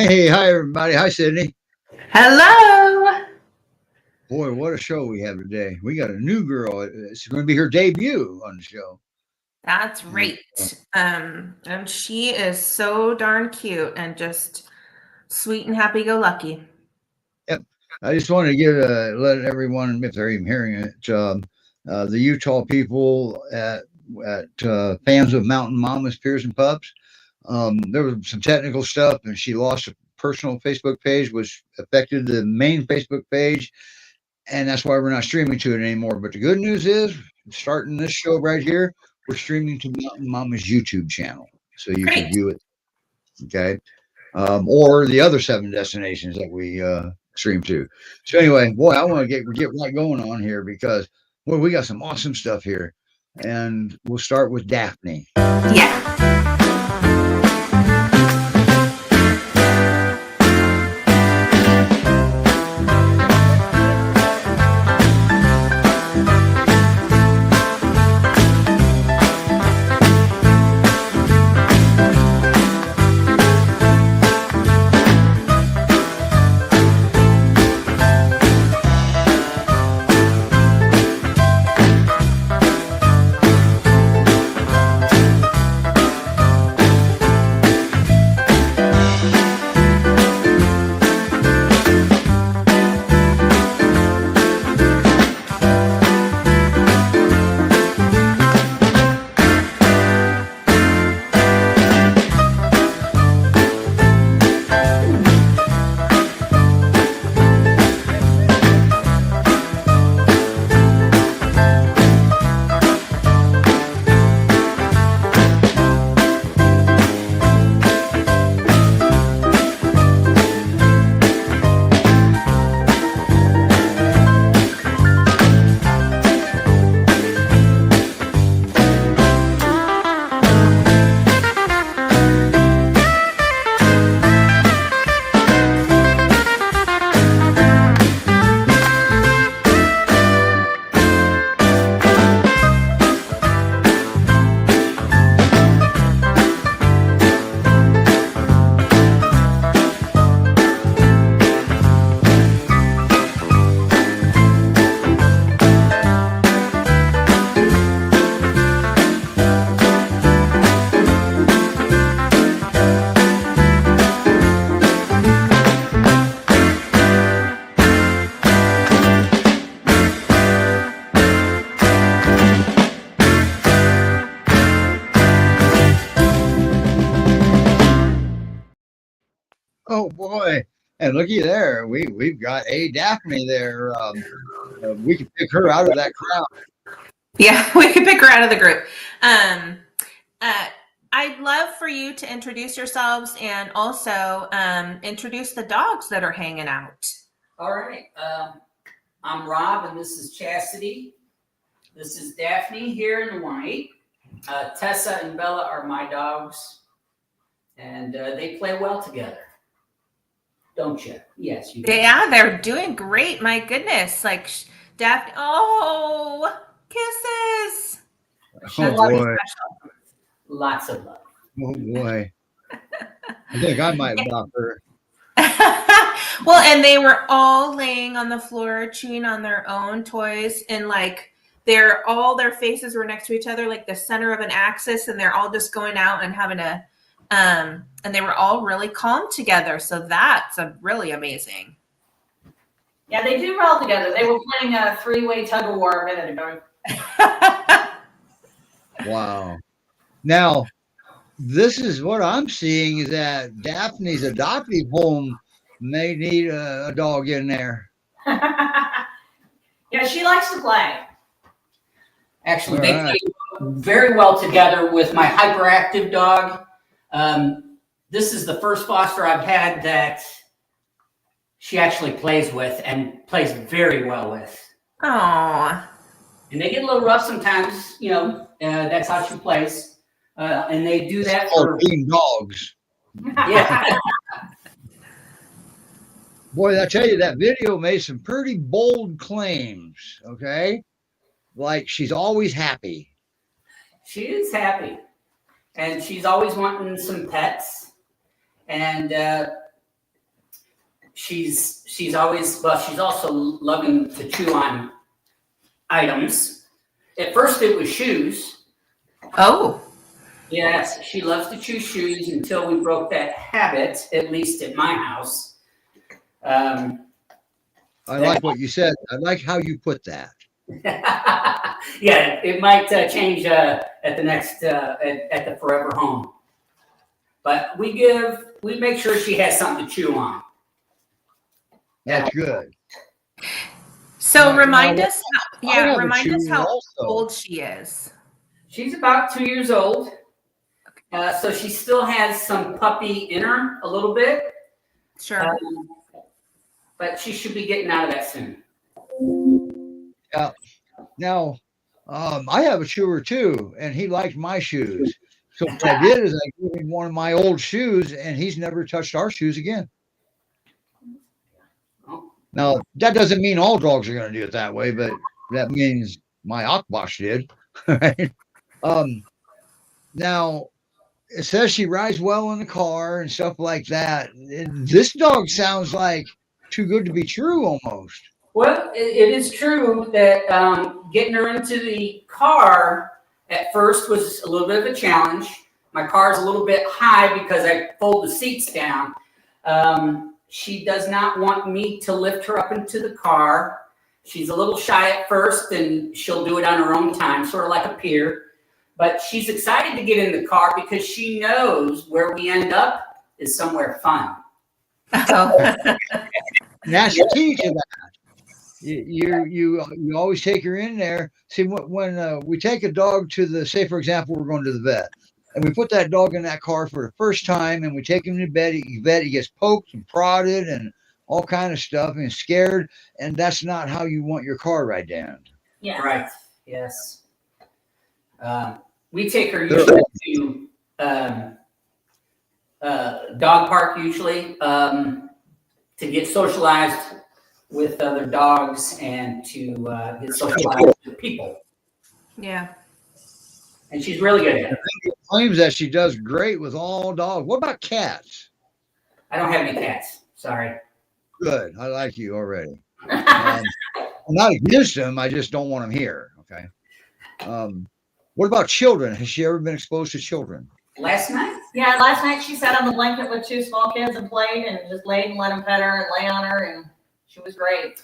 Hey, hi everybody. Hi Sydney. Hello. Boy, what a show we have today. We got a new girl. It's going to be her debut on the show. That's And, right. And she is so darn cute and just sweet and happy-go-lucky. yep. I just wanted to give let everyone, if they're even hearing it, the Utah people at fans of Mountain Mamas, Pyrs and Pups. There was some technical stuff, and she lost a personal Facebook page, which affected the main Facebook page, and that's why we're not streaming to it anymore. But the good news is, starting this show right here, we're streaming to Mountain Mama's YouTube channel, so you can Great. view it. Okay, or the other 7 destinations that we stream to. So anyway, boy, I want to get right going on here because boy, we got some awesome stuff here, and we'll start with Daphne. Yeah. Oh boy, and looky there, we've got a Daphne there. We can pick her out of that crowd. Yeah, we could pick her out of the group. Um, uh, I'd love for you to introduce yourselves and also introduce the dogs that are hanging out. All right. I'm Rob, and this is Chastity. This is Daphne here in the white. Tessa and Bella are my dogs, and they play well together. Don't you? Yes, you do. Yeah, they're doing great. My goodness. Like, Daphne, oh, kisses. Oh boy, Lots of love. oh boy. I think I might block her. Well, and they were all laying on the floor chewing on their own toys, and like all their faces were next to each other like the center of an axis, and they're all just going out and having a and they were all really calm together, so that's really amazing. Yeah, they do well together. They were playing a three-way tug of war a minute ago. Wow. Now, this is what I'm seeing is that Daphne's adoptive home may need a dog in there. Yeah, she likes to play. Actually, All they right. play very well together with my hyperactive dog. This is the first foster I've had that she actually plays with and plays very well with. Oh, And they get a little rough sometimes, that's how she plays. And they do that Oh, for, being dogs. yeah. Boy, I tell you, that video made some pretty bold claims. Okay. Like she's always happy. She is happy. And she's always wanting some pets. And she's always, well, she's also loving to chew on items. At first it was shoes. Oh, Yes, she loves to chew shoes until we broke that habit, at least at my house. I like what you said. I like how you put that. Yeah, it might change at the next at the forever home, but we make sure she has something to chew on. That's good. so Now, remind now, us. Remind us how old she is. She's about 2 years old, so she still has some puppy in her a little bit, Sure. but she should be getting out of that soon. Yeah. Now, I have a chewer too, and he liked my shoes. So what I did is I gave him one of my old shoes, and he's never touched our shoes again. Now, that doesn't mean all dogs are going to do it that way, but that means my Akbash did. Right? Now, it says she rides well in the car and stuff like that. This dog sounds like too good to be true almost. Well, it is true that getting her into the car at first was a little bit of a challenge. My car's a little bit high because I fold the seats down. She does not want me to lift her up into the car. She's a little shy at first, and she'll do it on her own time, sort of like a peer. But she's excited to get in the car because she knows where we end up is somewhere fun. Oh. And that's the key to that. You always take her in there. See, when we take a dog to the, say for example, we're going to the vet, and we put that dog in that car for the first time, and we take him to bed. He gets poked and prodded and all kind of stuff, and scared. And that's not how you want your car ride down. Yeah. Right. Yes. We take her usually to dog park usually to get socialized with other dogs and to get socialized with people. Yeah. And she's really good at it. Claims that she does great with all dogs. What about cats? I don't have any cats. Sorry. Good. I like you already. I'm not against them. I just don't want them here. Okay. What about children? Has she ever been exposed to children? Last night? Yeah, last night she sat on the blanket with two small kids and played and just laid and let them pet her and lay on her, and she was great.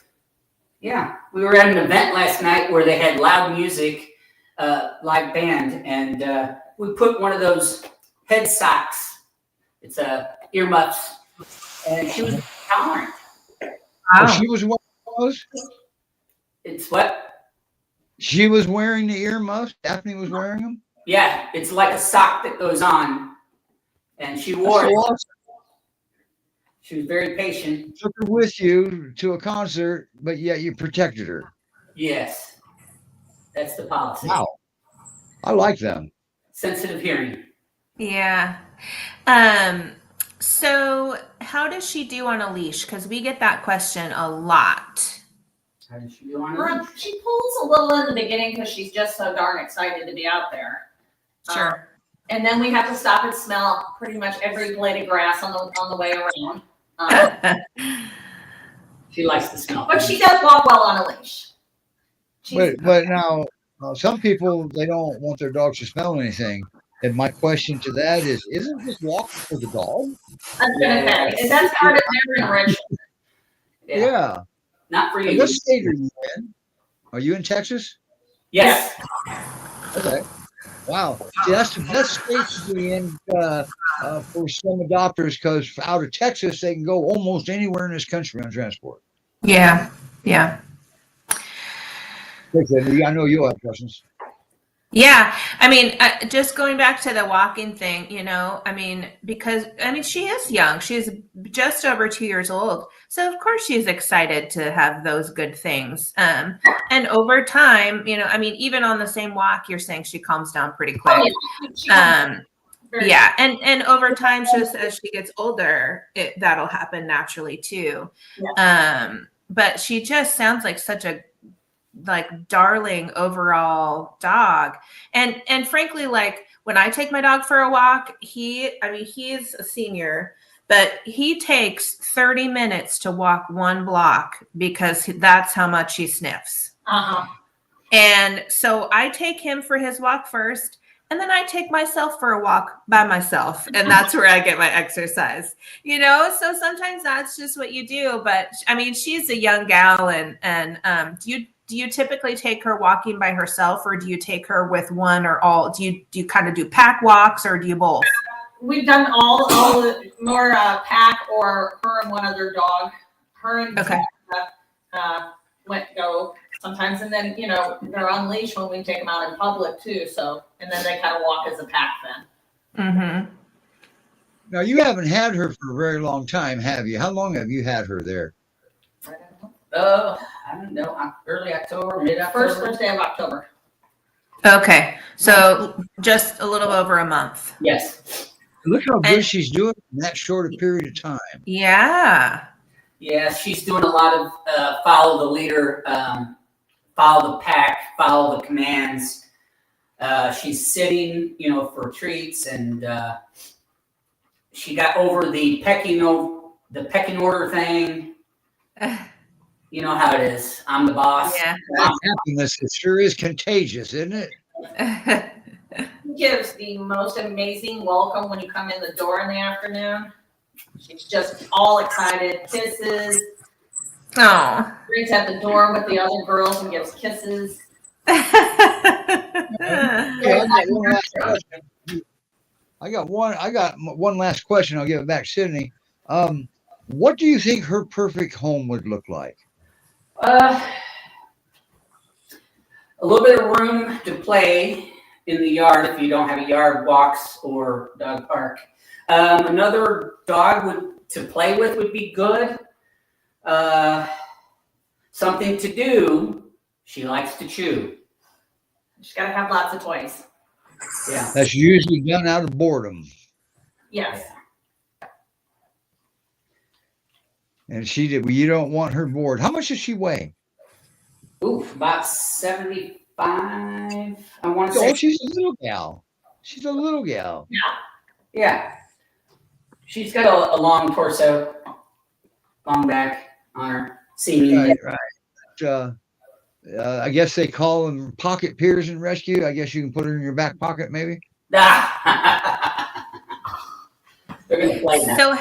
Yeah. We were at an event last night where they had loud music, live band, and we put one of those head socks. It's earmuffs, and she was tolerant. Oh, she was wearing those? It's what? She was wearing the earmuffs. Daphne was wearing them. Yeah, it's like a sock that goes on, and she wore it. Awesome. She was very patient. Took her with you to a concert, but yet you protected her. Yes, that's the policy. Wow, I like them. Sensitive hearing. Yeah. So how does she do on a leash? Because we get that question a lot. How does she do on her? She pulls a little in the beginning because she's just so darn excited to be out there. Sure. And then we have to stop and smell pretty much every blade of grass on the way around. She likes the smell. But she does walk well on a leash. But now, some people, they don't want their dogs to smell anything. And my question to that is, isn't this walking for the dog? I was gonna say, and that's part of their enrichment. Yeah. Not for you. What state are you in? Are you in Texas? Yes. Okay. Wow. See, that's the best state to be in for some adopters, because out of Texas, they can go almost anywhere in this country on transport. Yeah. Yeah. Okay, I know you'll have questions. Yeah. I mean, just going back to the walking thing, because she is young. She's just over 2 years old. So of course she's excited to have those good things. And over time, even on the same walk, you're saying she calms down pretty quick. Yeah. And over time, just as she gets older, that'll happen naturally too. Yeah. But she just sounds like such a darling overall dog. And frankly, when I take my dog for a walk, he's a senior, but he takes 30 minutes to walk 1 block because that's how much he sniffs. And so I take him for his walk first, and then I take myself for a walk by myself, and that's where I get my exercise. So sometimes that's just what you do. But I mean, she's a young gal, and do you typically take her walking by herself, or do you take her with one or all? Do you kind of do pack walks, or do you both? We've done all the more pack or her and one other dog. Her and Okay. go sometimes, and then they're on leash when we take them out in public too. So, and then they kind of walk as a pack then. Mm-hmm. Now, you haven't had her for a very long time, have you? How long have you had her there? I don't know. Early October, mid-October. First Thursday of October. Okay, so just a little over a month. Yes. Look how good she's doing in that short a period of time. Yeah. Yeah, she's doing a lot of follow the leader, follow the pack, follow the commands. She's sitting, for treats, and she got over the pecking order thing. You know how it is. I'm the boss. Yeah. That happiness, it sure is contagious, isn't it? She gives the most amazing welcome when you come in the door in the afternoon. She's just all excited, kisses. Oh. Greets at the door with the other girls and gives kisses. I got one last question. I'll give it back to Sydney. What do you think her perfect home would look like? A little bit of room to play in the yard if you don't have a yard, walks or dog park. Another dog to play with would be good. Something to do. She likes to chew. She's got to have lots of toys. Yeah. That's usually done out of boredom. Yes. And you don't want her bored. How much does she weigh? Oof, about 75. I want to Oh, say. she's a little gal. She's a little gal. Yeah. She's got a long torso, long back on her. Seemingly. Right. I guess they call them pocket Pyrs and rescue. I guess you can put her in your back pocket, maybe. They're gonna play that. So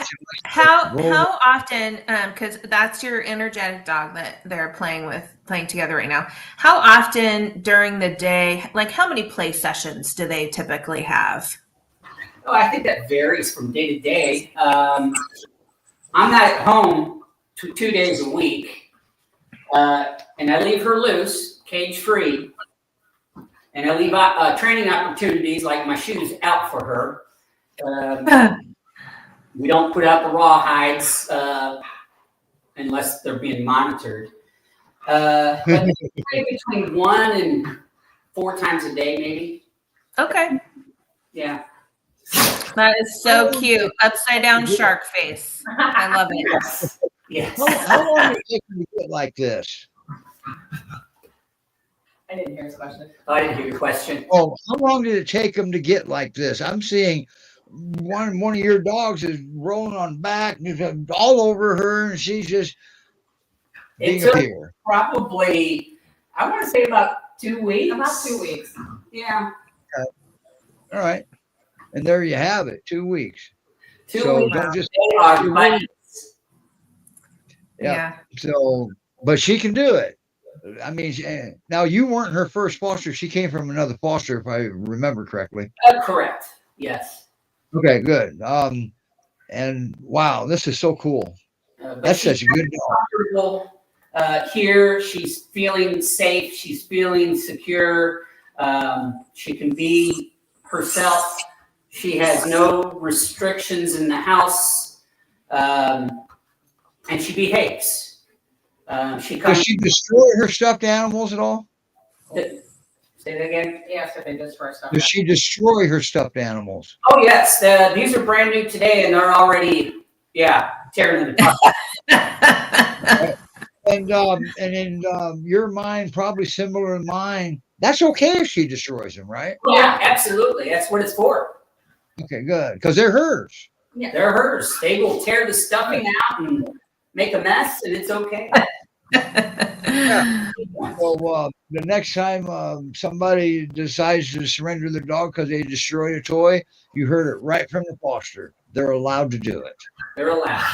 how often, because that's your energetic dog that they're playing together right now. How often during the day, like how many play sessions do they typically have? Oh, I think that varies from day to day. I'm not at home 2 days a week, and I leave her loose, cage free, and I leave training opportunities like my shoes out for her. We don't put out the raw hides unless they're being monitored. But between 1 and 4 times a day, maybe. Okay. Yeah. That is so cute. Upside down shark face. I love it. Yes. Yes. How long does it take them to get like this? I didn't hear his question. Oh, I didn't hear your question. Oh, how long did it take them to get like this? I'm seeing one of your dogs is rolling on back and all over her, and she's just being It took here. probably, I want to say about 2 weeks. About 2 weeks. Yeah. All right. And there you have it, 2 weeks. 2 So weeks. don't just They are bites. Yeah. So, but she can do it. I mean, now you weren't her first foster. She came from another foster, if I remember correctly. Correct. Yes. Okay, good. And wow, this is so cool. But That's she's such a good dog. comfortable here. She's feeling safe. She's feeling secure. She can be herself. She has no restrictions in the house, and she behaves. She Does comes. she destroy her stuffed animals at all? Say that again. Yes, if they just first Does she destroy her stuffed animals? Oh yes, these are brand new today, and they're already tearing them apart. And in your mind, probably similar to mine, that's okay if she destroys them, right? Yeah, absolutely. That's what it's for. Okay, good, because they're hers. Yeah. They're hers. They will tear the stuffing out and make a mess, and it's okay. So the next time somebody decides to surrender their dog because they destroyed a toy, you heard it right from the foster. They're allowed to do it. They're allowed.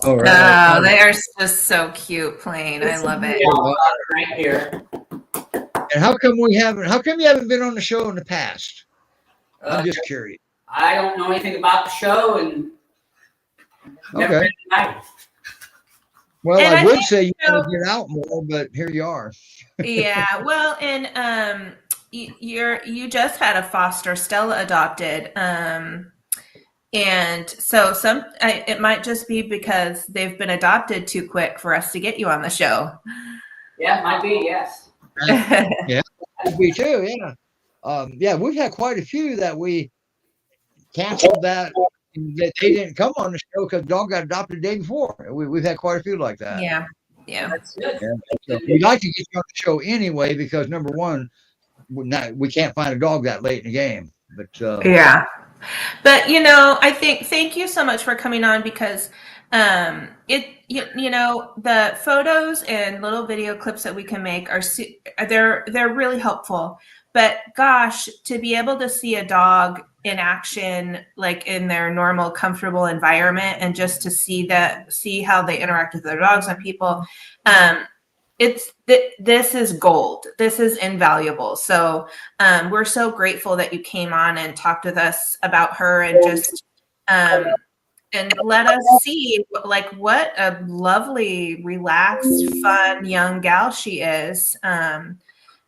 All right. Oh, they are just so cute, plain. I love it. Right here. And how come you haven't been on the show in the past? I'm just curious. I don't know anything about the show and never been invited. Well, And I I would think, say you you know- want to get out more, but here you are. Yeah, well, and you just had a foster, Stella adopted, and so it might just be because they've been adopted too quick for us to get you on the show. Yeah, it might be, yes. Could be too, yeah. Yeah, we've had quite a few that we canceled that they didn't come on the show because dog got adopted the day before. We've had quite a few like that. Yeah. That's good. So we'd like to get you on the show anyway because number one, we can't find a dog that late in the game. But Yeah. But I think thank you so much for coming on because the photos and little video clips that we can make they're really helpful. But gosh, to be able to see a dog in action, like in their normal, comfortable environment, and just to see how they interact with their dogs and people, this is gold. This is invaluable. So we're so grateful that you came on and talked with us about her and just and let us see what a lovely, relaxed, fun young gal she is.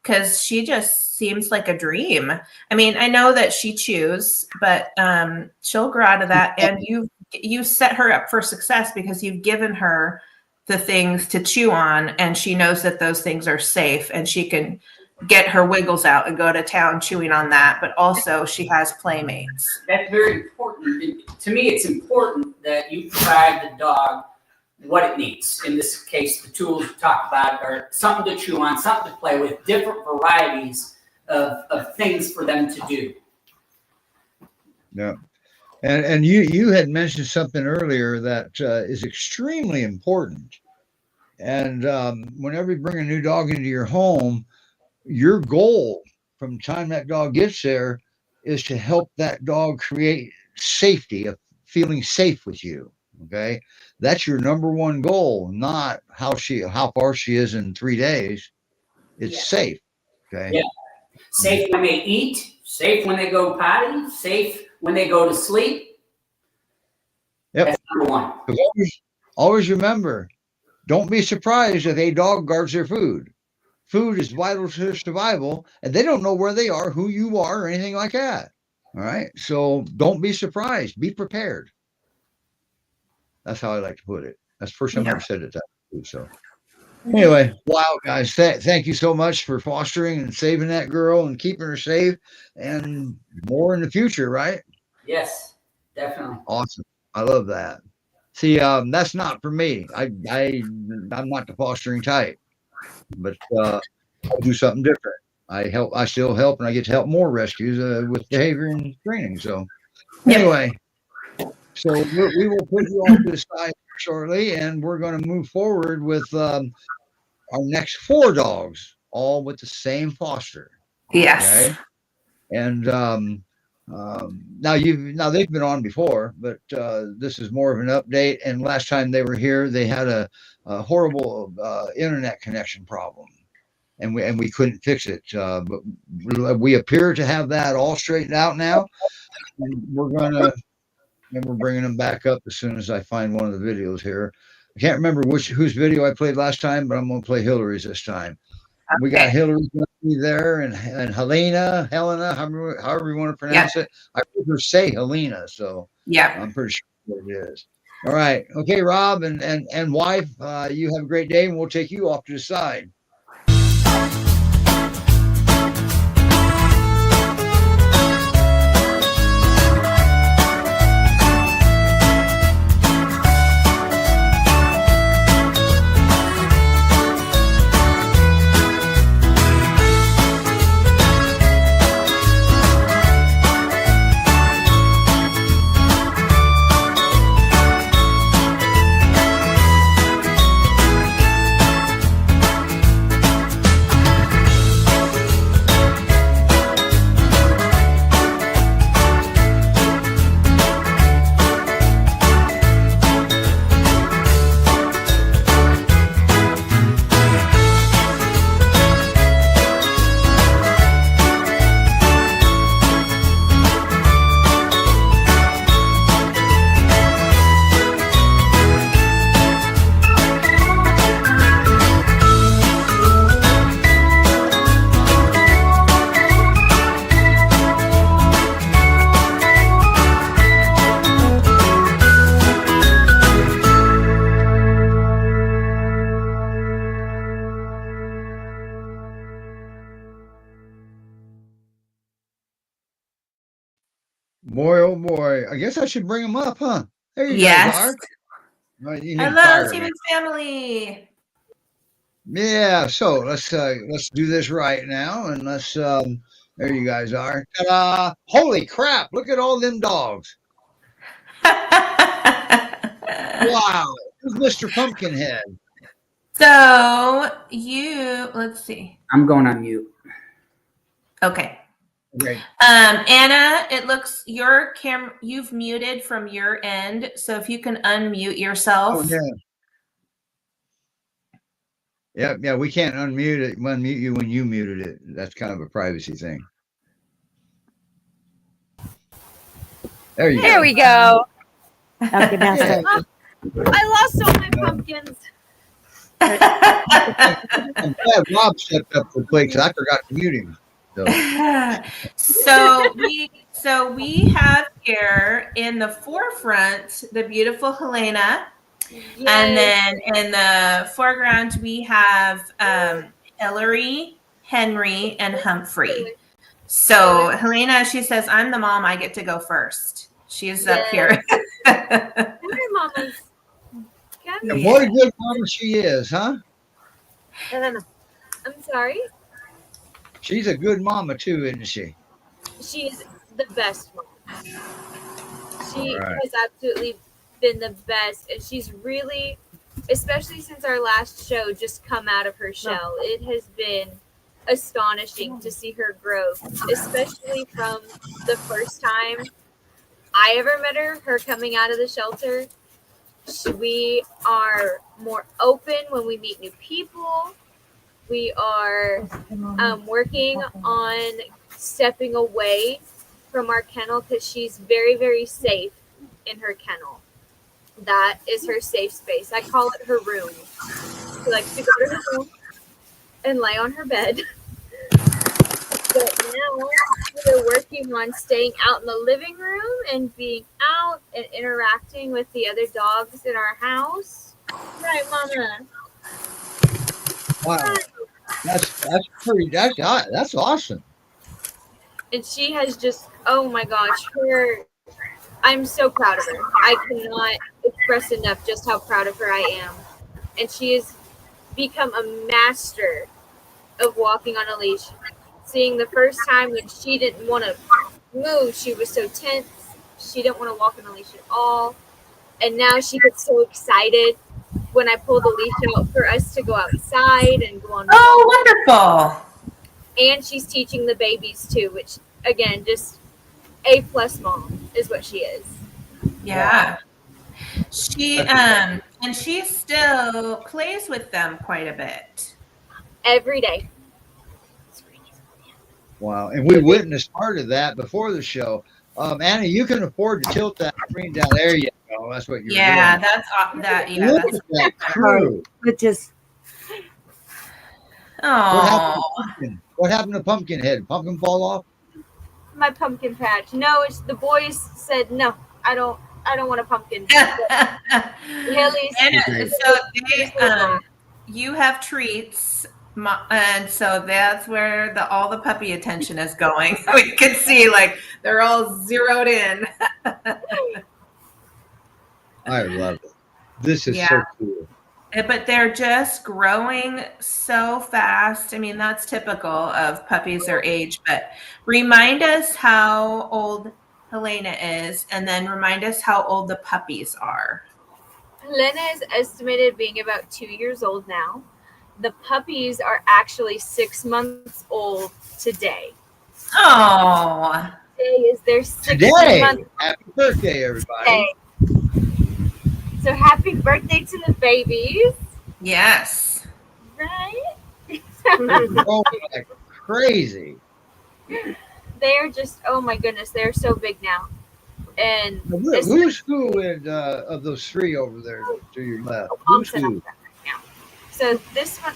Because she just seems like a dream. I mean, I know that she chews, but she'll grow out of that. And you set her up for success because you've given her the things to chew on, and she knows that those things are safe, and she can get her wiggles out and go to town chewing on that. But also, she has playmates. That's very important. To me, it's important that you provide the dog what it needs. In this case, the tools we talk about are something to chew on, something to play with, different varieties of things for them to do. Yeah. And you had mentioned something earlier that is extremely important. And whenever you bring a new dog into your home, your goal from the time that dog gets there is to help that dog create safety, of feeling safe with you. Okay. That's your number one goal, not how far she is in 3 days. It's safe. Okay. Yeah. Safe when they eat, safe when they go potty, safe when they go to sleep. Yep. That's number one. Always remember, don't be surprised if a dog guards their food. Food is vital to their survival, and they don't know where they are, who you are, or anything like that. All right. So don't be surprised. Be prepared. That's how I like to put it. That's the first time I ever said it that way. So anyway, wow, guys, thank you so much for fostering and saving that girl and keeping her safe, and more in the future, right? Yes, definitely. Awesome. I love that. See, that's not for me. I'm not the fostering type, but I do something different. I still help, and I get to help more rescues with behavior and training. So anyway. So we will put you off to the side shortly, and we're going to move forward with our next 4 dogs, all with the same foster. Yes. Okay? And now they've been on before, but this is more of an update. And last time they were here, they had a horrible internet connection problem, and we couldn't fix it. But we appear to have that all straightened out now, and we're bringing them back up as soon as I find one of the videos here. I can't remember whose video I played last time, but I'm going to play Hillary's this time. Okay. We got Hillary there and Helena, however you want to pronounce it. I heard her say Helena, so I'm pretty sure what it is. All right. Okay, Rob and wife, you have a great day, and we'll take you off to the side. Boy, oh boy. I guess I should bring them up, huh? There you guys Yes. are. Right, you need Hello, fire. Stevens family. Yeah, so let's do this right now, and let's there you guys are. Ta-da! Holy crap! Look at all them dogs. Wow, who's Mr. Pumpkinhead? So let's see. I'm going on mute. Okay. Okay. Anna, it looks you've muted from your end. So if you can unmute yourself. Oh yeah. Yeah, we can't unmute you when you muted it. That's kind of a privacy thing. There you go. There we go. Okay, now Yeah. start. I lost all my pumpkins. I'm glad Rob stepped up to the plate because I forgot to mute him. So we have here in the forefront the beautiful Helena, and then in the foreground we have Hillary, Henry, and Humphrey. So Helena, she says, "I'm the mom. I get to go first." She's up here. Hi, mamas. And what a good mama she is, huh? I'm sorry. She's a good mama too, isn't she? She's the best mom. She All right. has absolutely been the best, and she's really, especially since our last show, just come out of her shell. It has been astonishing to see her growth, especially from the first time I ever met her coming out of the shelter. We are more open when we meet new people. We are working on stepping away from our kennel because she's very, very safe in her kennel. That is her safe space. I call it her room. She likes to go to her room and lay on her bed. But now we're working on staying out in the living room and being out and interacting with the other dogs in our house. Right, Mama? Wow, that's awesome. And she has just, oh my gosh, I'm so proud of her. I cannot express enough just how proud of her I am. And she has become a master of walking on a leash. Seeing the first time when she didn't want to move, she was so tense. She didn't want to walk on a leash at all. And now she gets so excited when I pull the leash out for us to go outside and go on walks. Oh, wonderful. And she's teaching the babies too, which again, just A+ mom is what she is. Yeah. She and she still plays with them quite a bit. Every day. Wow, and we witnessed part of that before the show. Anna, you can afford to tilt that screen down. There you go. That's what you're Yeah, doing. Look Look at that crew. But just Oh, What happened to Pumpkinhead? Pumpkin fall off? My pumpkin patch. No, it's the boys said no. I don't want a pumpkin. Haley's and so you have treats, and so that's where all the puppy attention is going. We can see like they're all zeroed in. I love it. This is so Yeah. cool. But they're just growing so fast. I mean, that's typical of puppies their age. But remind us how old Helena is, and then remind us how old the puppies are. Helena is estimated being about 2 years old now. The puppies are actually 6 months old today. Oh, Today is their 6th Today, month happy birthday, everybody. day. So happy birthday to the babies. yes. Right? They're growing like crazy. They are just, oh my goodness, they're so big now. And Who's who of those three over there to your left? Who's who? So this one,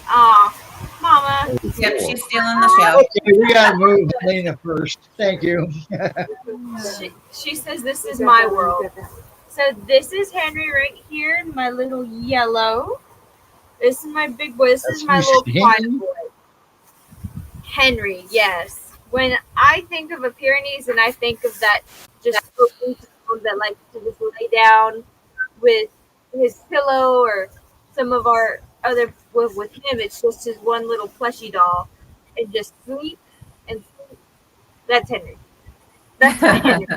Mama. Yep, she's still in the show. Okay, we gotta move Helena first. Thank you. She says this is my world. So this is Henry right here, my little yellow. This is my big boy. This is my That's little Henry? quiet boy. Henry, yes. when I think of a Pyrenees and I think of that just open dog that likes to just lay down with his pillow or some of our other with him, it's just his one little plushy doll and just sleep and sleep. That's Henry. That's my Henry.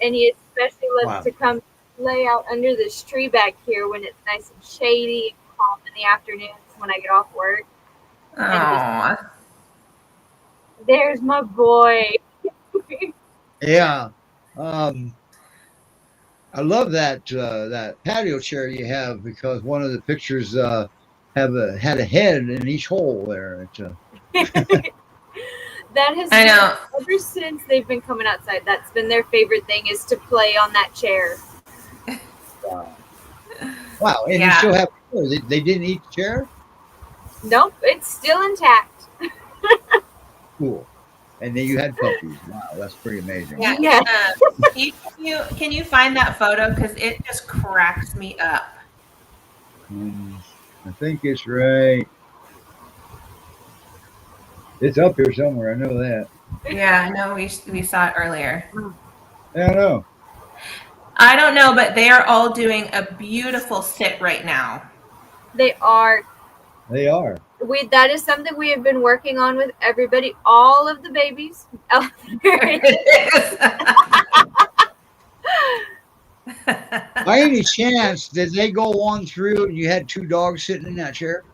And he especially loves Wow. to come lay out under this tree back here when it's nice and shady and calm in the afternoons when I get off work. Aww. There's my boy. Yeah. I love that that patio chair you have because one of the pictures had a head in each hole there. That has I been, know. ever since they've been coming outside, that's been their favorite thing is to play on that chair. Wow. Wow. And you Yeah. still have they didn't eat the chair? Nope, it's still intact. Cool. And then you had puppies. Wow, that's pretty amazing. Yeah. Yeah. Can you find that photo? Because it just cracks me up. I think it's right. It's up here somewhere. I know that. Yeah, I know we saw it earlier. Yeah, I know. I don't know, but they are all doing a beautiful sit right now. They are. They are. That is something we have been working on with everybody, all of the babies. By any chance, did they go on through and you had two dogs sitting in that chair?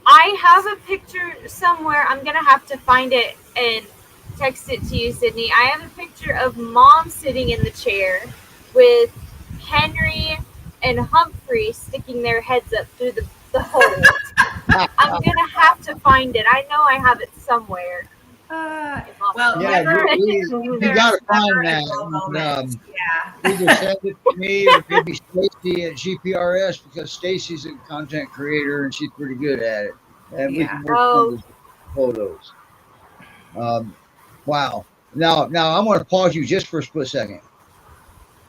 I have a picture somewhere. I'm going to have to find it and text it to you, Sydney. I have a picture of Mom sitting in the chair with Henry and Humphrey sticking their heads up through the hole. I'm going to have to find it. I know I have it somewhere. Well, Yeah, you got to find that. Yeah. Either send it to me or maybe Stacy at GPRS because Stacy's a content creator and she's pretty good at it. And we can work on those photos. Wow. Now I'm going to pause you just for a split second.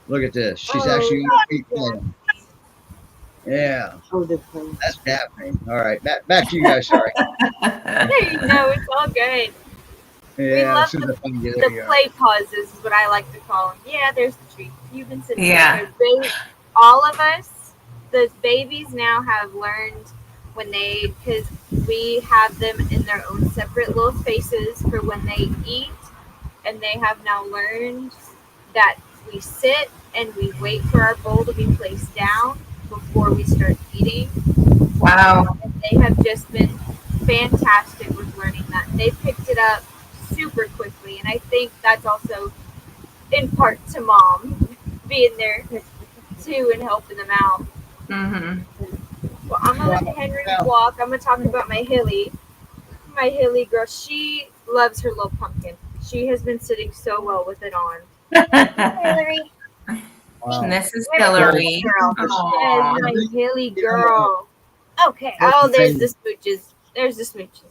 Look at this. She's actually playing. Yeah. That's Daphne. All right. Back to you guys. Sorry. Hey, no, it's all good. Yeah, love the play pauses is what I like to call them. Yeah, there's the treat. You've been sitting there. All of us, the babies now have learned because we have them in their own separate little spaces for when they eat, and they have now learned that we sit and we wait for our bowl to be placed down before we start eating. Wow. And they have just been fantastic with learning that. They picked it up super quickly, and I think that's also in part to Mom being there too and helping them out. Mm-hmm. Well, I'm gonna let Henry walk. I'm gonna talk about my Hilly girl. She loves her little pumpkin. She has been sitting so well with it on. Hillary. And this is Hillary. Yes, my Hilly girl. Okay. Oh, there's the smooches. There's the smooches.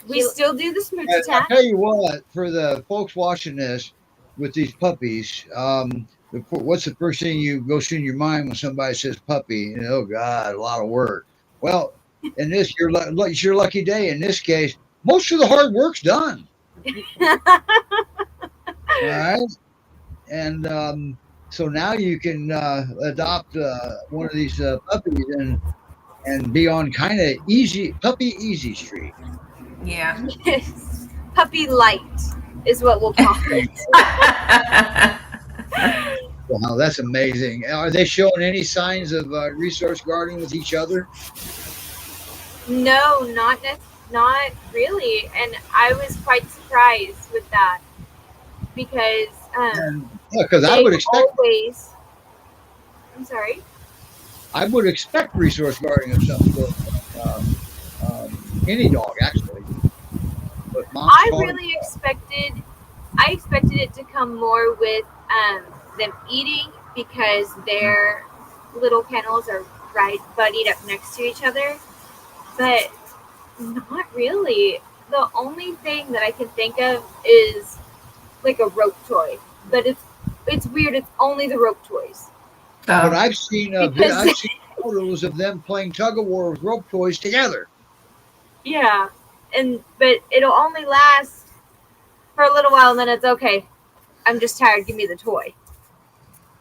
We still do the smooch attack. I'll tell you what, for the folks watching this with these puppies, what's the first thing goes through your mind when somebody says puppy? Oh God, a lot of work. Well, in this, it's your lucky day. In this case, most of the hard work's done. All right, and so now you can adopt one of these puppies and be on kind of puppy easy street. Yeah. Puppy light is what we'll call it. Wow, that's amazing. Are they showing any signs of resource guarding with each other? No, not really. And I was quite surprised with that because I would expect I'm sorry. I would expect resource guarding of some sort. Any dog, actually. But I expected it to come more with them eating because their little kennels are buddied up next to each other, but not really. The only thing that I can think of is like a rope toy, but it's weird. It's only the rope toys. But I've seen photos of them playing tug of war with rope toys together. Yeah, but it'll only last for a little while, and then it's okay. I'm just tired. Give me the toy.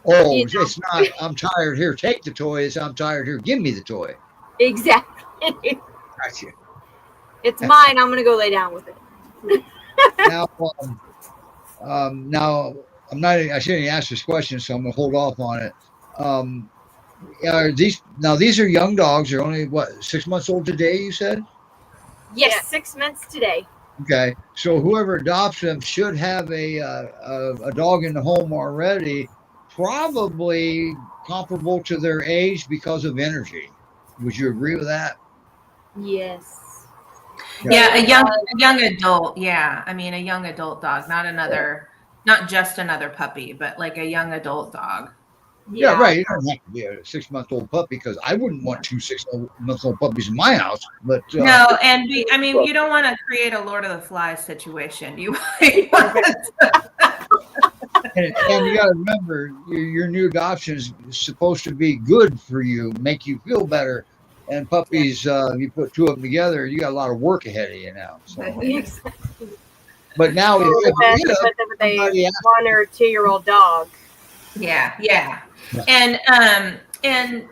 Oh, You know? it's not, I'm tired, here, take the toy. It's, I'm tired, here, give me the toy. Exactly. Gotcha. It's mine. I'm gonna go lay down with it. Now, now I'm not. I shouldn't ask this question, so I'm gonna hold off on it. Are these are young dogs? They're only what, 6 months old today? You said. Yes, Yeah. 6 months today. Okay, so whoever adopts them should have a dog in the home already, probably comparable to their age because of energy. Would you agree with that? Yes. Yeah, a young adult. Yeah, I mean a young adult dog, not just another puppy, but like a young adult dog. Yeah, right. It doesn't have to be a 6-month-old puppy because I wouldn't want 2 6-month-old puppies in my house. But No, and I mean, you don't want to create a Lord of the Flies situation. You might want and you got to remember, your new adoption is supposed to be good for you, make you feel better. And puppies, you put 2 of them together, you got a lot of work ahead of you now. So, but now if With a somebody asks- 1 or 2-year-old dog. yeah. And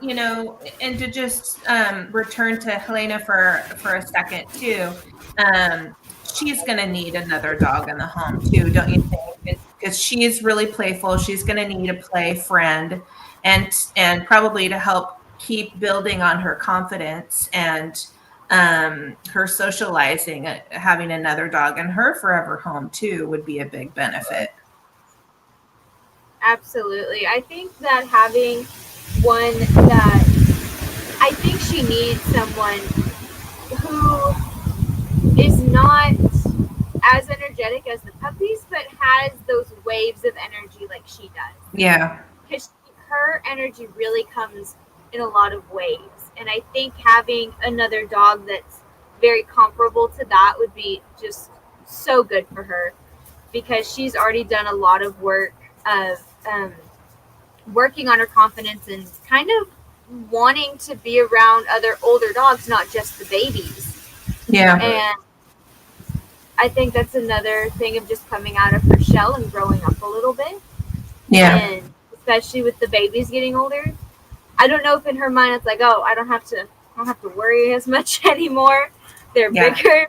you know, and to just return to Helena for a second too, she's going to need another dog in the home too, don't you think? Because she's really playful. She's going to need a play friend, and probably to help keep building on her confidence and her socializing. Having another dog in her forever home too would be a big benefit. Absolutely. I think that having one that I think she needs someone who is not as energetic as the puppies, but has those waves of energy like she does. Yeah. Because her energy really comes in a lot of waves. And I think having another dog that's very comparable to that would be just so good for her, because she's already done a lot of work of working on her confidence and kind of wanting to be around other older dogs, not just the babies. Yeah. And I think that's another thing of just coming out of her shell and growing up a little bit. Yeah. And especially with the babies getting older. I don't know if in her mind it's like, oh, I don't have to worry as much anymore. They're bigger.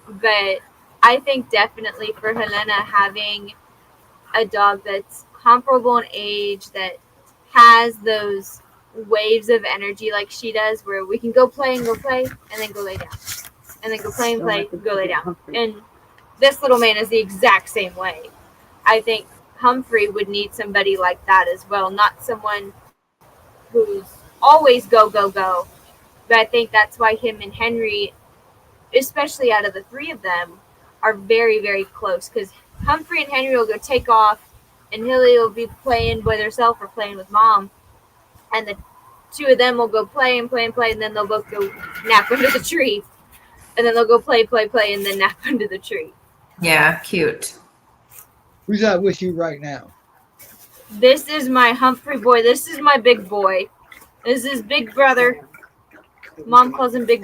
But I think definitely for Helena, having a dog that's comparable in age, that has those waves of energy like she does, where we can go play and then go lay down, and then go play and play and go lay down. And this little man is the exact same way. I think Humphrey would need somebody like that as well, not someone who's always go, go, go. But I think that's why him and Henry, especially out of the 3 of them, are very, very close, because Humphrey and Henry will go take off, and Hilly will be playing with herself or playing with mom, and the 2 of them will go play and play and play, and then they'll both go nap under the tree, and then they'll go play, and then nap under the tree. Yeah, cute. Who's that with you right now? This is my Humphrey boy. This is my big boy. This is big brother. Mom calls him big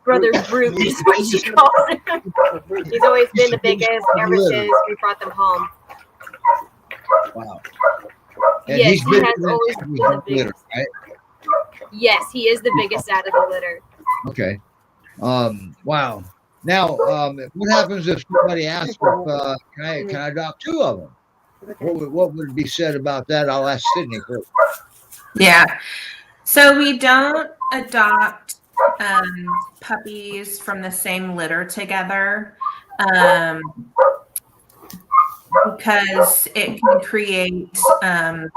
brother Brute. Is what she calls him. He's always been the biggest ever since we brought them home. Wow. And Yes, he's he bigger has than always Henry's been the litter, biggest. right? Yes, he is the biggest out of the litter. Okay. Wow. Now, what happens if somebody asks if can I adopt 2 of them? What would be said about that? I'll ask Sydney first. Yeah. So we don't adopt puppies from the same litter together because it can create a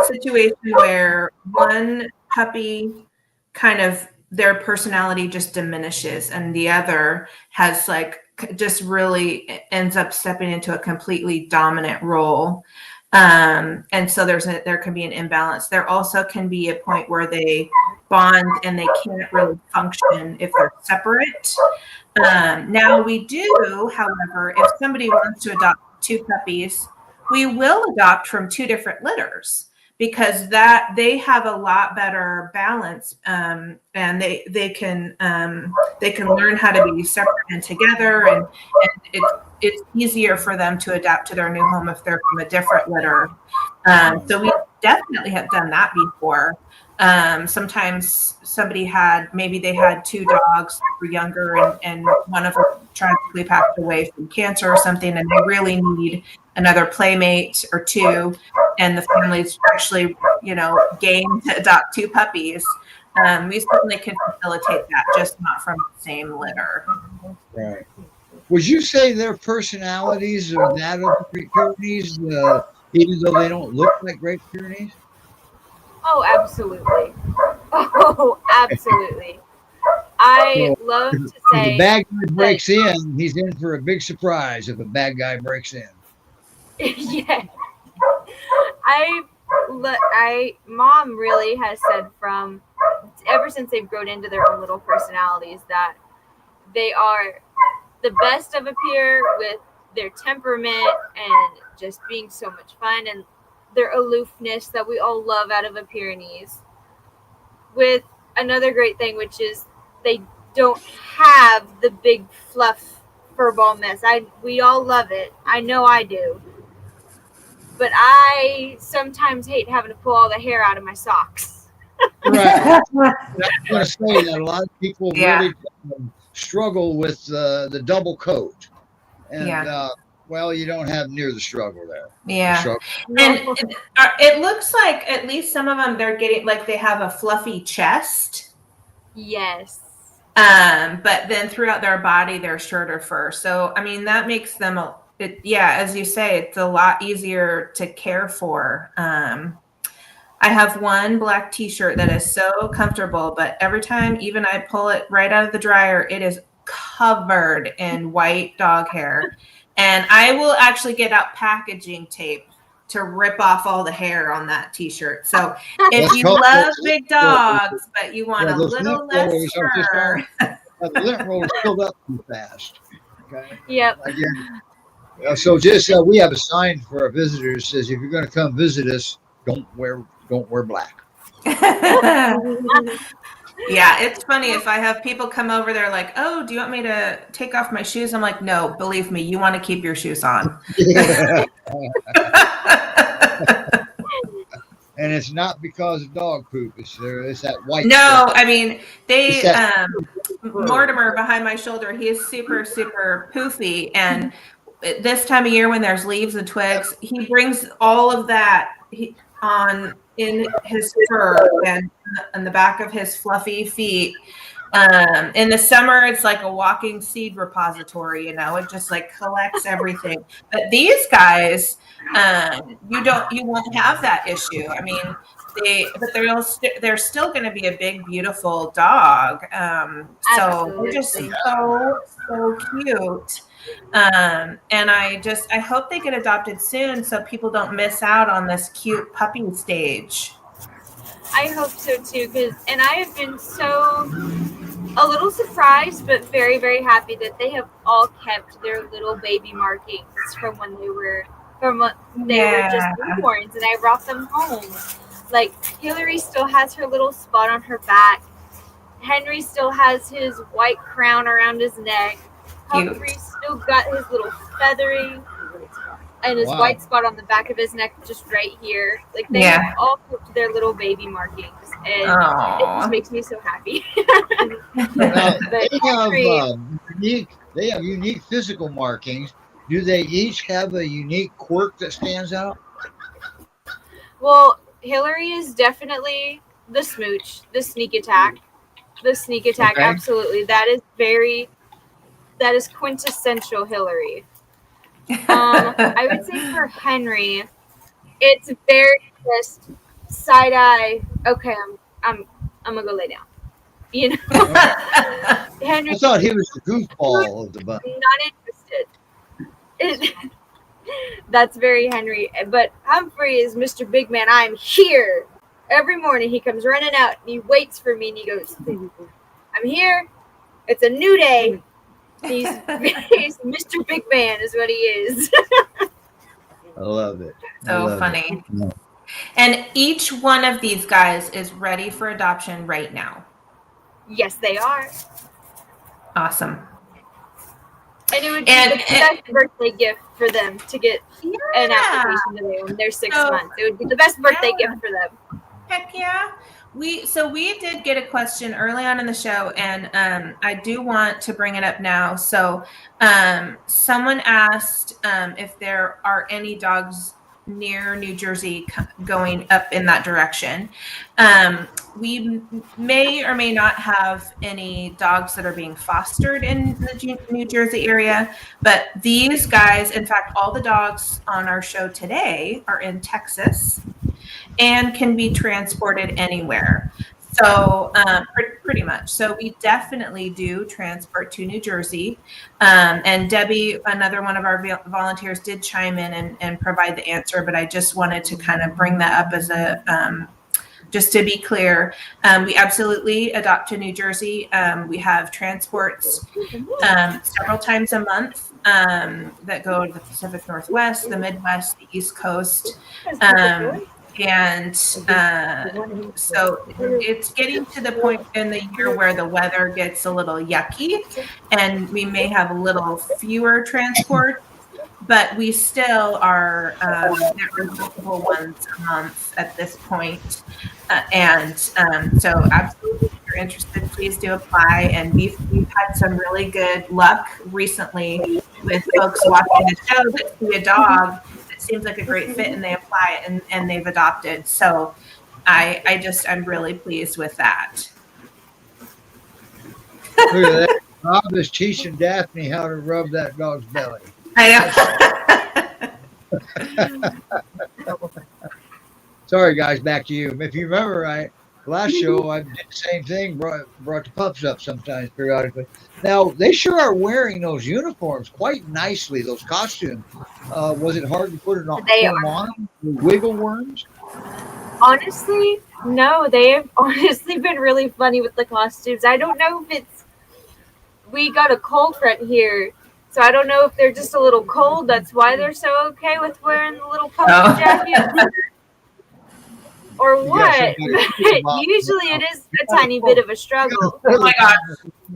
situation where one puppy kind of their personality just diminishes and the other has like just really ends up stepping into a completely dominant role. And so there can be an imbalance. There also can be a point where they bond and they can't really function if they're separate. Now we do, however, if somebody wants to adopt 2 puppies, we will adopt from 2 different litters, because that they have a lot better balance and and they can learn how to be separate and together, and it's easier for them to adapt to their new home if they're from a different litter. So we definitely have done that before. Sometimes maybe they had two dogs that were younger, and one of them tragically passed away from cancer or something, and they really need another playmate or two, and the family's actually, game to adopt two puppies. We certainly can facilitate that, just not from the same litter. Right. Would you say their personalities are that of the Great Pyrenees, even though they don't look like Great Pyrenees? Oh, absolutely. Oh, absolutely. I love to If say a bad guy breaks in, he's in for a big surprise if a bad guy breaks in. yeah. Mom really has said from ever since they've grown into their own little personalities that they are the best of a peer with their temperament and just being so much fun, and their aloofness that we all love out of a Pyrenees. With another great thing, which is they don't have the big fluff furball mess. We all love it. I know I do. But I sometimes hate having to pull all the hair out of my socks. Right. I was going to say that a lot of people Yeah. really struggle with the double coat. And, well, you don't have near the struggle there. Yeah. And it looks like at least some of them, they're getting, like, they have a fluffy chest. Yes. But then throughout their body, they're shorter fur. So, I mean, that makes them, as you say, it's a lot easier to care for. I have one black t-shirt that is so comfortable, but every time even I pull it right out of the dryer, it is covered in white dog hair. And I will actually get out packaging tape to rip off all the hair on that t-shirt. So if you love big dogs, but you want a little less fur. The lint roll is filled up too fast. Okay. Yep. Again, so just we have a sign for our visitors that says if you're going to come visit us, don't wear black. Yeah, it's funny if I have people come over, they're like, "Oh, do you want me to take off my shoes?" I'm like, "No, believe me, you want to keep your shoes on." And it's not because of dog poop. It's that white. No, stuff. I mean, Mortimer behind my shoulder, he is super, super poofy. And this time of year when there's leaves and twigs, he brings all of that on in his fur and on the back of his fluffy feet. In the summer, it's like a walking seed repository, it just like collects everything. But these guys, you won't have that issue. I mean, they're still going to be a big, beautiful dog. So they're just so cute. And I hope they get adopted soon so people don't miss out on this cute puppy stage. I hope so too, and I have been a little surprised, but very, very happy that they have all kept their little baby markings from when they were just newborns, and I brought them home. Like Hillary still has her little spot on her back. Henry still has his white crown around his neck. Humphrey still got his little feathering and his white spot on the back of his neck, just right here. Like they have all kept their little baby markings, and it just makes me so happy. They have unique physical markings. Do they each have a unique quirk that stands out? Well, Hillary is definitely the smooch, the sneak attack. Okay. Absolutely. That is quintessential Hillary. I would say for Henry, it's very just side eye. Okay, I'm gonna go lay down. Henry. I thought he was the goofball of the bunch. Not interested. That's very Henry. But Humphrey is Mr. Big Man. I'm here. Every morning he comes running out and he waits for me and he goes, "I'm here. It's a new day." He's Mr. Big Man is what he is. I love it. So funny. And each one of these guys is ready for adoption right now. Yes, they are. Awesome. And it would be And- the best birthday gift for them to get an Yeah. application today when they're 6 So- months. It would be the best birthday Yeah. gift for them. Heck yeah. We did get a question early on in the show, and I do want to bring it up now. So someone asked if there are any dogs near New Jersey going up in that direction. We may or may not have any dogs that are being fostered in the New Jersey area, but these guys, in fact, all the dogs on our show today are in Texas and can be transported anywhere. So pretty much. So we definitely do transport to New Jersey. And Debbie, another one of our volunteers, did chime in and provide the answer, but I just wanted to kind of bring that up as a, just to be clear, we absolutely adopt to New Jersey. We have transports several times a month that go to the Pacific Northwest, the Midwest, the East Coast. And so it's getting to the point in the year where the weather gets a little yucky and we may have a little fewer transports, but we still are, there are multiple ones a month at this point. So absolutely, if you're interested, please do apply. And we've had some really good luck recently with folks watching the show that see a dog seems like a great fit and they apply and they've adopted. So I'm really pleased with that. Look at that. Rob is teaching Daphne how to rub that dog's belly. I know. Sorry, guys, back to you. If you remember right, last show I did the same thing, brought the pups up sometimes periodically. Now, they sure are wearing those uniforms quite nicely, those costumes. Was it hard to put it on? They on wiggle worms? Honestly, no. They have honestly been really funny with the costumes. I don't know if we got a cold front here, so I don't know if they're just a little cold. That's why they're so okay with wearing the little puppy jackets. Or what? But usually it is a tiny bit of a struggle. Oh my gosh.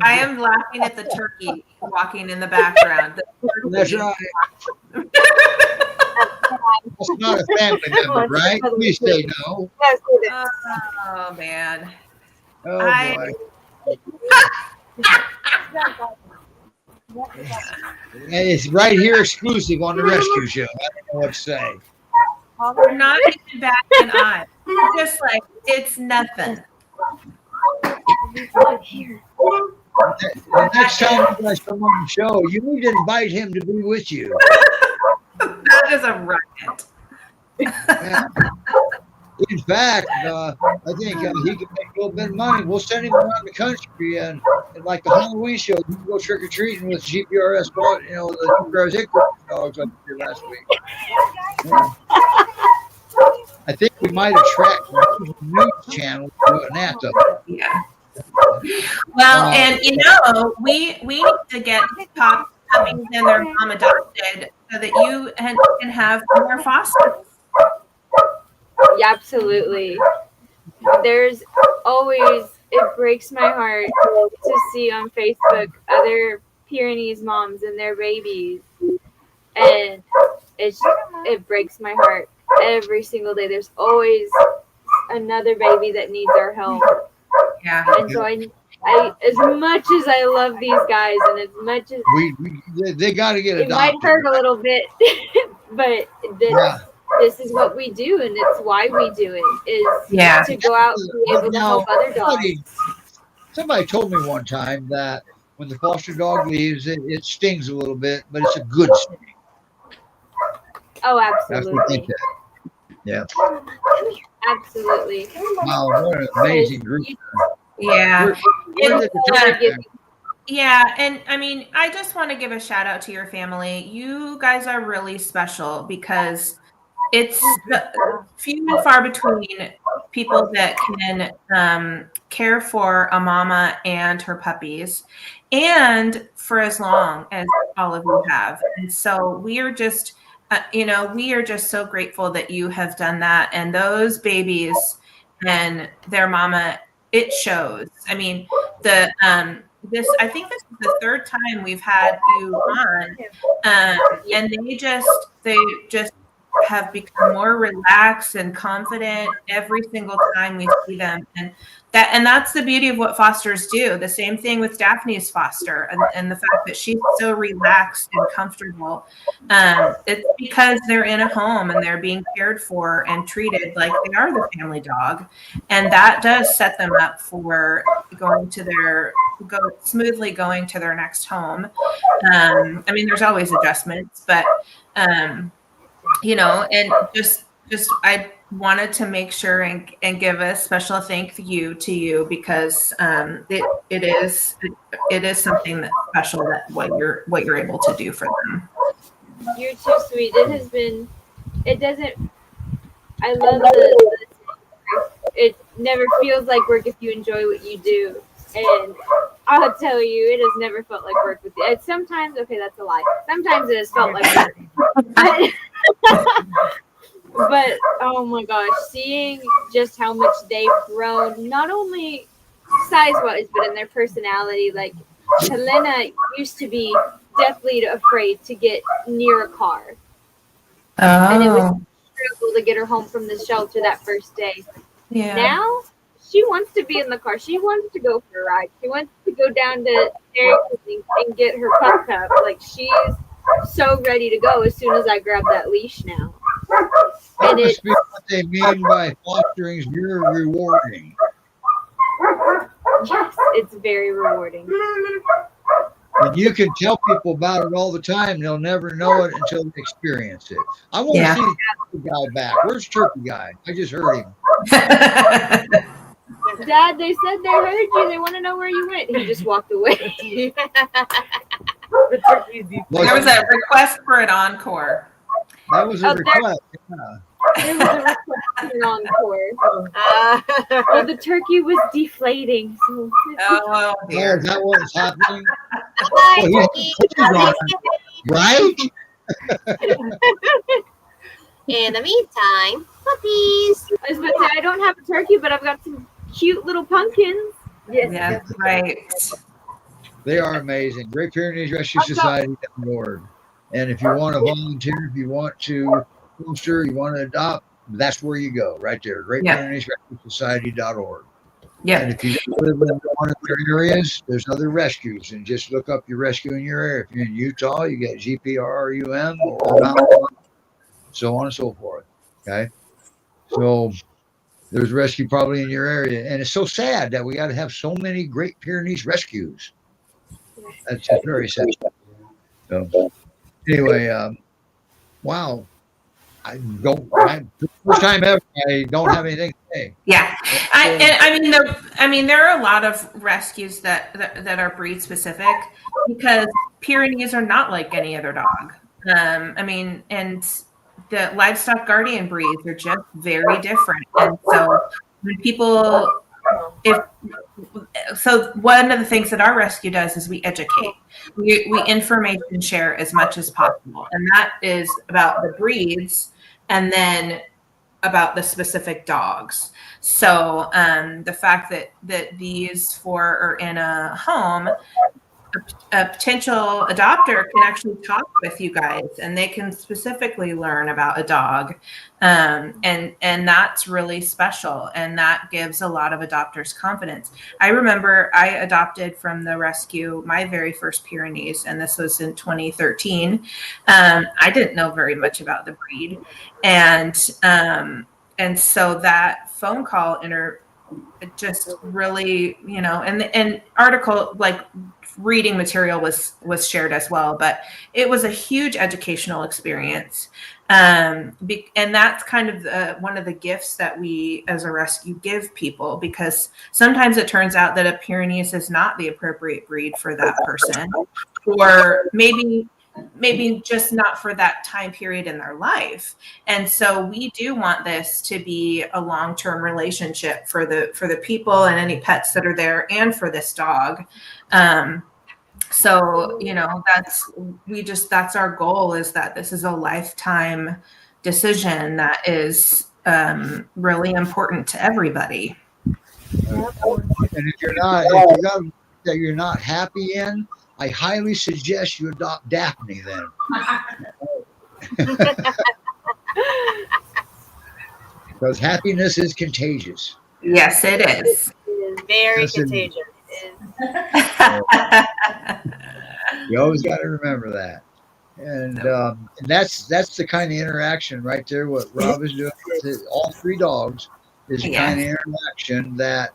I am laughing at the turkey walking in the background. That's right. That's not a family member, right? Please say no. Oh man. Oh I- boy. And it's right here exclusive on the rescue show. I don't know what to say. We're not even back an eye. We're just like, it's nothing. The next time you guys come on the show, you need to invite him to be with you. That is a riot. Yeah. In fact, I think he can make a little bit of money. We'll send him around the country and like the Halloween show, you can go trick or treating with GPRS, the GPRS headquarters dogs up here last week. Yeah. I think we might attract a news channel doing that though. Yeah. Well, and we need to get puppies and their mom adopted so that you can have more fosters. Yeah, absolutely. There's always, it breaks my heart to see on Facebook other Pyrenees moms and their babies. And it breaks my heart every single day. There's always another baby that needs our help. Yeah. And so I as much as I love these guys and as much as they got to get it adopted. might hurt a little bit, but this is what we do, and it's why we do it, is to go out and be able to help other dogs. Somebody told me one time that when the foster dog leaves, it stings a little bit, but it's a good sting. Oh, That's what they absolutely. said. Yeah. Absolutely. Wow, what an amazing group. Yeah. Where did the dog go? Yeah, and I mean, I just want to give a shout out to your family. You guys are really special because it's few and far between people that can care for a mama and her puppies, and for as long as all of you have. And so we are just, we are just so grateful that you have done that. And those babies and their mama, it shows. I mean, I think this is the third time we've had you on, and they just have become more relaxed and confident every single time we see them, and that's the beauty of what fosters do. The same thing with Daphne's foster, and the fact that she's so relaxed and comfortable. It's because they're in a home and they're being cared for and treated like they are the family dog, and that does set them up for smoothly going to their next home. I mean, there's always adjustments, but and just I wanted to make sure and give a special thank you to you, because it is something that's special, that what you're able to do for them. You're too sweet. I love it never feels like work if you enjoy what you do. And I'll tell you, it has never felt like work with you. And sometimes, okay, that's a lie. Sometimes it has felt like work. But oh my gosh, seeing just how much they've grown, not only size-wise, but in their personality. Like, Helena used to be deathly afraid to get near a car. And it was a struggle to get her home from the shelter that first day. Yeah. Now, she wants to be in the car. She wants to go for a ride. She wants to go down to Dairy Queen and get her pup cup. Like, she's so ready to go as soon as I grab that leash now. That must be what they mean by fostering is very rewarding. Yes, it's very rewarding. And you can tell people about it all the time. They'll never know it until they experience it. I want to see the guy back. Where's Turkey Guy? I just heard him. Dad, they said they heard you. They want to know where you went. He just walked away. There was a request for an encore. That was a request. Yeah. There was a request for an encore. Well, the turkey was deflating. So. Oh, dear. Is that what's happening? Bye, Well, turkey. Right? In the meantime, puppies. I was about to say, I don't have a turkey, but I've got some cute little pumpkins. Yeah, right. They are amazing. Great Pyrenees Rescue Society.org. And if you want to volunteer, if you want to foster, you want to adopt, that's where you go, right there. Great Pyrenees Rescue Society.org. Yeah. And if you live in one of their areas, there's other rescues, and just look up your rescue in your area. If you're in Utah, you got GPRUM or so on and so forth. Okay. So there's rescue probably in your area. And it's so sad that we got to have so many Great Pyrenees rescues. That's just very sad. So anyway, wow. First time ever, I don't have anything to say. Yeah, I mean, there are a lot of rescues that are breed specific, because Pyrenees are not like any other dog. I mean, and the livestock guardian breeds are just very different. And so when one of the things that our rescue does is we educate. We information share as much as possible, and that is about the breeds and then about the specific dogs. So the fact that these four are in a home, a potential adopter can actually talk with you guys, and they can specifically learn about a dog, and that's really special, and that gives a lot of adopters confidence. I remember I adopted from the rescue my very first Pyrenees, and this was in 2013. I didn't know very much about the breed, and so that phone call it just really, and article, like reading material was shared as well, but it was a huge educational experience. And that's kind of one of the gifts that we as a rescue give people, because sometimes it turns out that a Pyrenees is not the appropriate breed for that person, or maybe just not for that time period in their life. And so we do want this to be a long-term relationship for the people and any pets that are there, and for this dog. So, that's our goal, is that this is a lifetime decision that is really important to everybody. And if you're not, if you got that you're not happy in, I highly suggest you adopt Daphne then. Because happiness is contagious. Yes, it is. It is very Yes, it is. contagious. You always got to remember that. And that's the kind of interaction right there. What Rob is doing with all three dogs is the kind of interaction that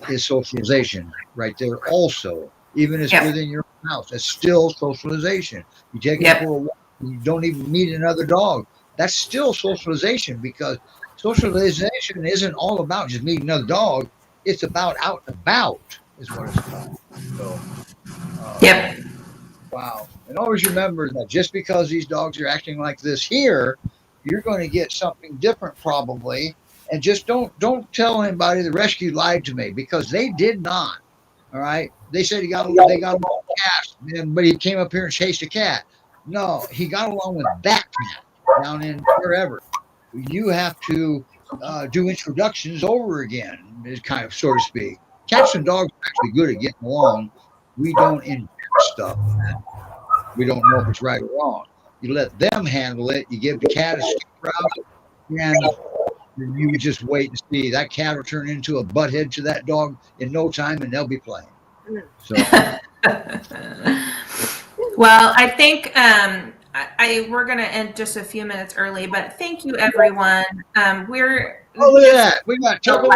is socialization right there. Also, even if it's within your house, it's still socialization. You take it for a walk, you don't even meet another dog. That's still socialization, because socialization isn't all about just meeting another dog. It's about out and about, is what it's about. So, wow. And always remember that just because these dogs are acting like this here, you're going to get something different probably. And just don't tell anybody the rescue lied to me, because they did not. All right. They said they got along with cats, but he came up here and chased a cat. No, he got along with that cat down in wherever. You have to do introductions over again, kind of, so to speak. Cats and dogs are actually good at getting along. We don't inject stuff. We don't know if it's right or wrong. You let them handle it. You give the cat a stick route, and you would just wait and see. That cat will turn into a butthead to that dog in no time, and they'll be playing. So, well, I think we're going to end just a few minutes early, but thank you, everyone. Look at that. We got Tucker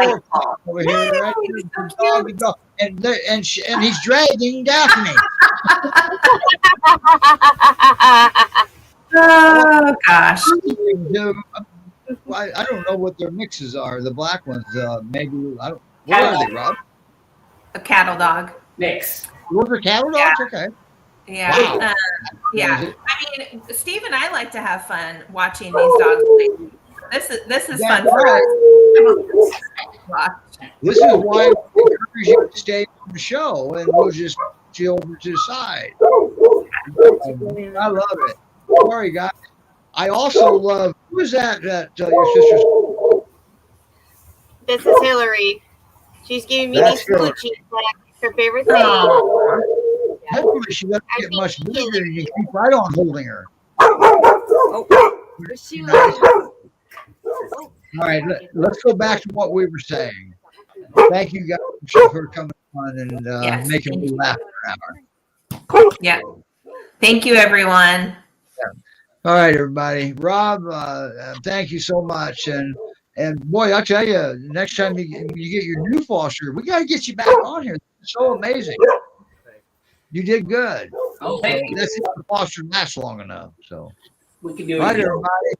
over here, right? Dog, and he's dragging Daphne. Oh gosh. I don't know what their mixes are. The black ones, maybe. I don't. What are they, Rob? A cattle dog mix. Those are cattle dogs. Okay. Yeah. Wow. Yeah. I mean, Steve and I like to have fun watching these dogs play. This is fun for us. This is why we encourage you to stay on the show, and we'll just chill over to the side. I love it. Sorry, guys. I also love. Who is that? Your sister's. This is Hillary. She's giving me these smoochies. That's her favorite thing. Hopefully, she doesn't get much bigger, and you keep right on holding her. All right, let's go back to what we were saying. Thank you guys for coming on and making me laugh for an hour. Yeah. Thank you, everyone. Yeah. All right, everybody. Rob, thank you so much. And boy, I'll tell you, next time you get your new foster, we got to get you back on here. It's so amazing. You did good. Oh, thank you. That's if the foster lasts long enough. So we can do it. Right, everybody.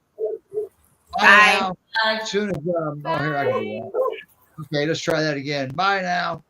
Bye. As soon as here I can do that. Okay, let's try that again. Bye now.